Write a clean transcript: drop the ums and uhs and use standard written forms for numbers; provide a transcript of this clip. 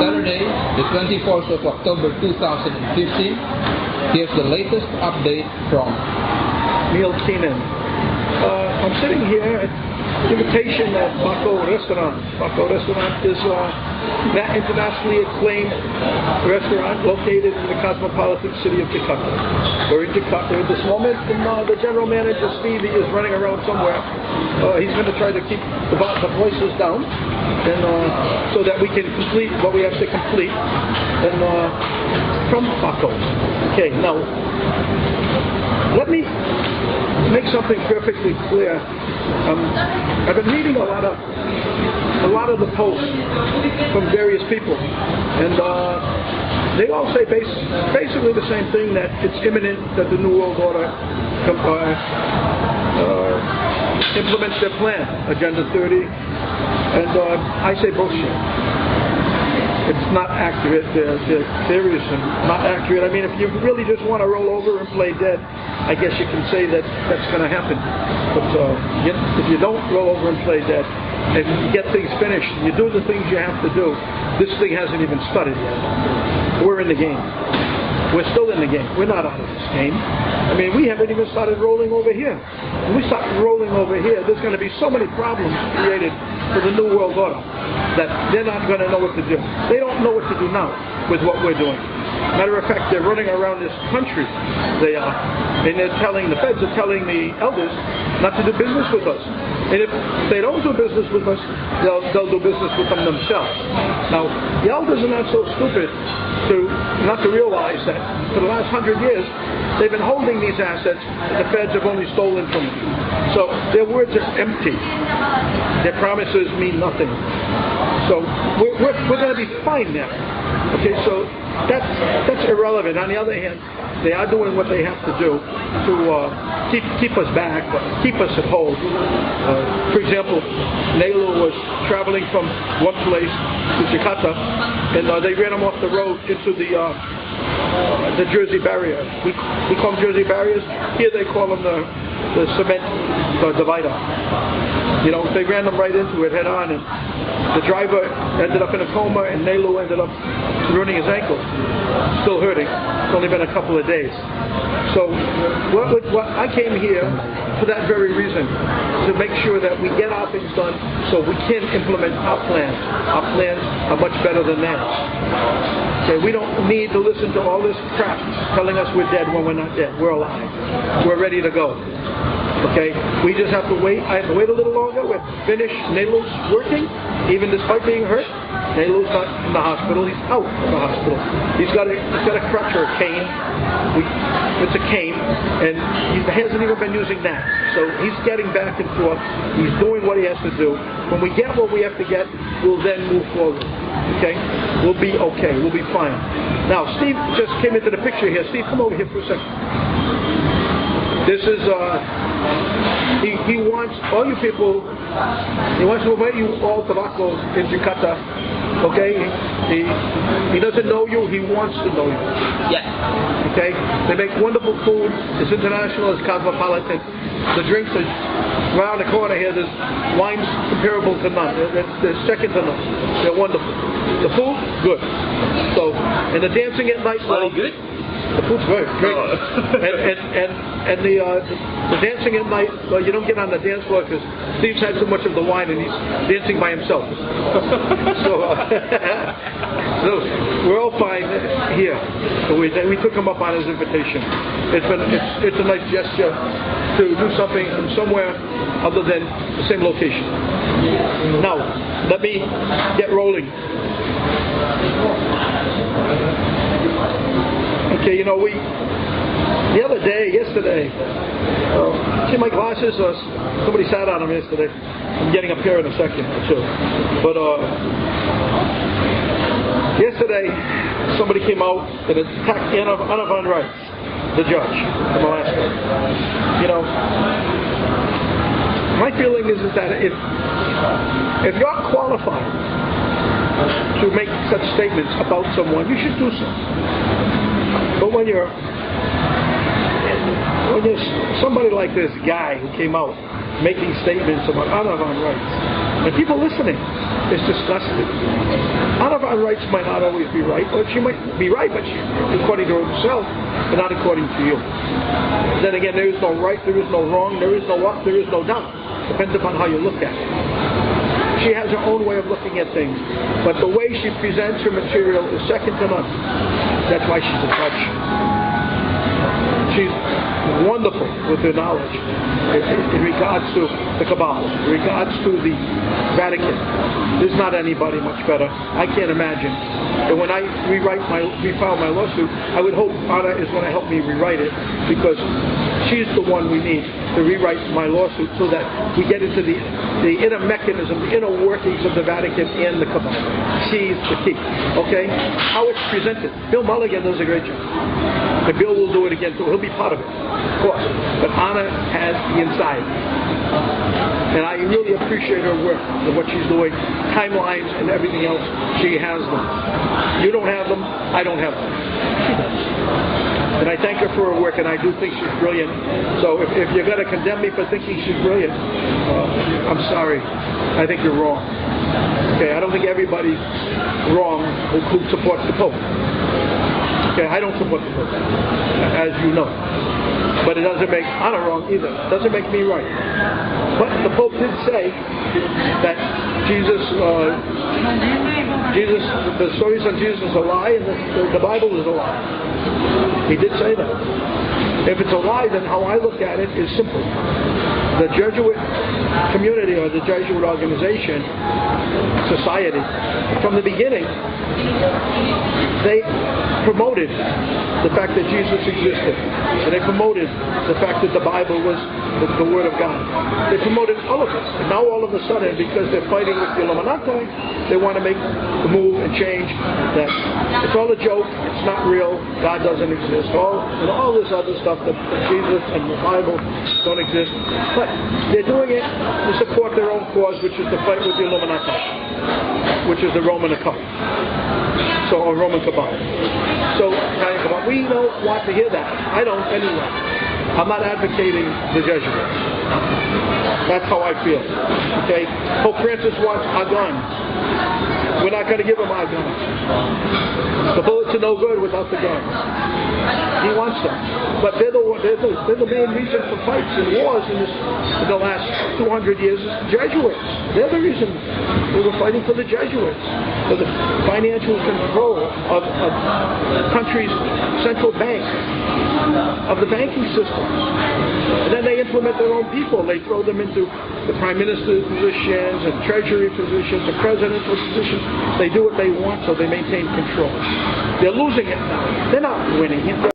Saturday, the 24th of October 2015. Here's the latest update from Neil Keenan. I'm sitting here at invitation at Baco Restaurant. Baco Restaurant is that internationally acclaimed restaurant located in the cosmopolitan city of Jakarta. We're in Jakarta at this moment, and the general manager, Steve, is running around somewhere. He's going to try to keep the voices down, and so that we can complete what we have to complete. And from Baco. Okay, now let me make something perfectly clear. I've been reading a lot of the posts from various people, and they all say basically the same thing, that it's imminent that the New World Order implements their plan, Agenda 30, and I say bullshit. It's not accurate. Their theories are not accurate. I mean, if you really just want to roll over and play dead, I guess you can say that that's going to happen. But if you don't roll over and play dead, and you get things finished, and you do the things you have to do, this thing hasn't even started yet. We're in the game. We're still in the game. We're not out of this game. I mean, we haven't even started rolling over here. When we start rolling over here, there's going to be so many problems created for the New World Order that they're not going to know what to do. They don't know what to do now with what we're doing. Matter of fact, they're running around this country. They are. And the feds are telling the elders not to do business with us. And if they don't do business with us, they'll do business with them themselves. Now, the elders are not so stupid not to realize that for the last 100 years, they've been holding these assets that the feds have only stolen from them. So their words are empty. Their promises mean nothing. So we're going to be fine now. Okay, so that's irrelevant. On the other hand, they are doing what they have to do to keep us back, keep us at home. For example, Nailu was traveling from one place to Jakarta, and they ran him off the road into the Jersey barrier. We call them Jersey barriers. Here they call them the cement divider. You know, they ran them right into it head on, and the driver ended up in a coma, and Nailu ended up ruining his ankle. Still hurting. It's only been a couple of days. So I came here for that very reason, to make sure that we get our things done so we can implement our plans. Our plans are much better than theirs. Okay, we don't need to listen to all this crap telling us we're dead when we're not dead. We're alive. We're ready to go. Okay, we just have to wait. I have to wait a little longer. We're finished. Nailu's working, even despite being hurt. Nailu's not in the hospital. He's out of the hospital. He's got a crutch or a cane. It's a cane, and he hasn't even been using that. So he's getting back and forth. He's doing what he has to do. When we get what we have to get, we'll then move forward. Okay, we'll be okay. We'll be fine. Now, Steve just came into the picture here. Steve, come over here for a second. This is, he wants all you people, he wants to invite you all to Baco in Jakarta, okay? He doesn't know you, he wants to know you. Yes. Okay? They make wonderful food, it's international, it's cosmopolitan. The drinks are around the corner here, there's wines comparable to none, they're second to none. They're wonderful. The food, good. So, and the dancing at night, well, good? The food's great. And the dancing at night, well, you don't get on the dance floor because Steve's had so much of the wine and he's dancing by himself. So we're all fine here. So we took him up on his invitation. It's a nice gesture to do something from somewhere other than the same location. Now, let me get rolling. Okay, you know, yesterday, see my glasses? Somebody sat on them yesterday. I'm getting a pair in a second or two. But yesterday, somebody came out and attacked Anna von Reitz, the judge from Alaska. You know, my feeling is that if you're qualified to make such statements about someone, you should do so. But when you're somebody like this guy who came out making statements about Anna von Reitz, and people listening, it's disgusting. Anna Yvonne Wrights might not always be right, or she might be right, but she, according to herself, but not according to you. Then again, there is no right, there is no wrong, there is no up, there is no down. Depends upon how you look at it. She has her own way of looking at things, but the way she presents her material is second to none. That's why she's a judge. She's wonderful with her knowledge in regards to the Kabbalah, in regards to the Vatican. There's not anybody much better. I can't imagine. And when I refile my lawsuit, I would hope Anna is going to help me rewrite it, because she's the one we need to rewrite my lawsuit so that we get into the inner mechanism, the inner workings of the Vatican and the Kabbalah. She's the key. Okay? How it's presented. Bill Mulligan does a great job. And Bill will do it again too. He'll be part of it, of course. But Anna has the inside. And I really appreciate her work and what she's doing. Timelines and everything else, she has them. You don't have them, I don't have them. She does. And I thank her for her work, and I do think she's brilliant. So if you're going to condemn me for thinking she's brilliant, I'm sorry. I think you're wrong. Okay, I don't think everybody's wrong who supports the Pope. Okay, I don't support the Pope, as you know. But it doesn't make Anna wrong either. It doesn't make me right. But the Pope did say that the stories on Jesus is a lie, and the Bible is a lie. He did say that. If it's a lie, then how I look at it is simple. The Jesuit community, or the Jesuit organization, society, from the beginning, they promoted the fact that Jesus existed. And they promoted the fact that the Bible was the Word of God. They promoted all of it. And now all of a sudden, because they're fighting with the Illuminati, they want to make the move and change that it's all a joke, it's not real, God doesn't exist, all this other stuff that Jesus and the Bible don't exist. But they're doing it to support their own cause, which is to fight with the Illuminati, which is the Roman occult. Or Roman Kabbalah. So, we don't want to hear that. I don't anyway. I'm not advocating the Jesuits. That's how I feel. Okay? Pope Francis wants our gun. We're not going to give him our gun. The bullets are no good without the gun. He wants them. But they're the main reason for fights and wars in the last 200 years is the Jesuits. They're the reason we were fighting for the Jesuits, for the financial control of the country's central bank, of the banking system. And then they implement their own people. They throw them into the prime minister's positions and treasury positions and presidential positions. They do what they want, so they maintain control. They're losing it now. They're not winning it.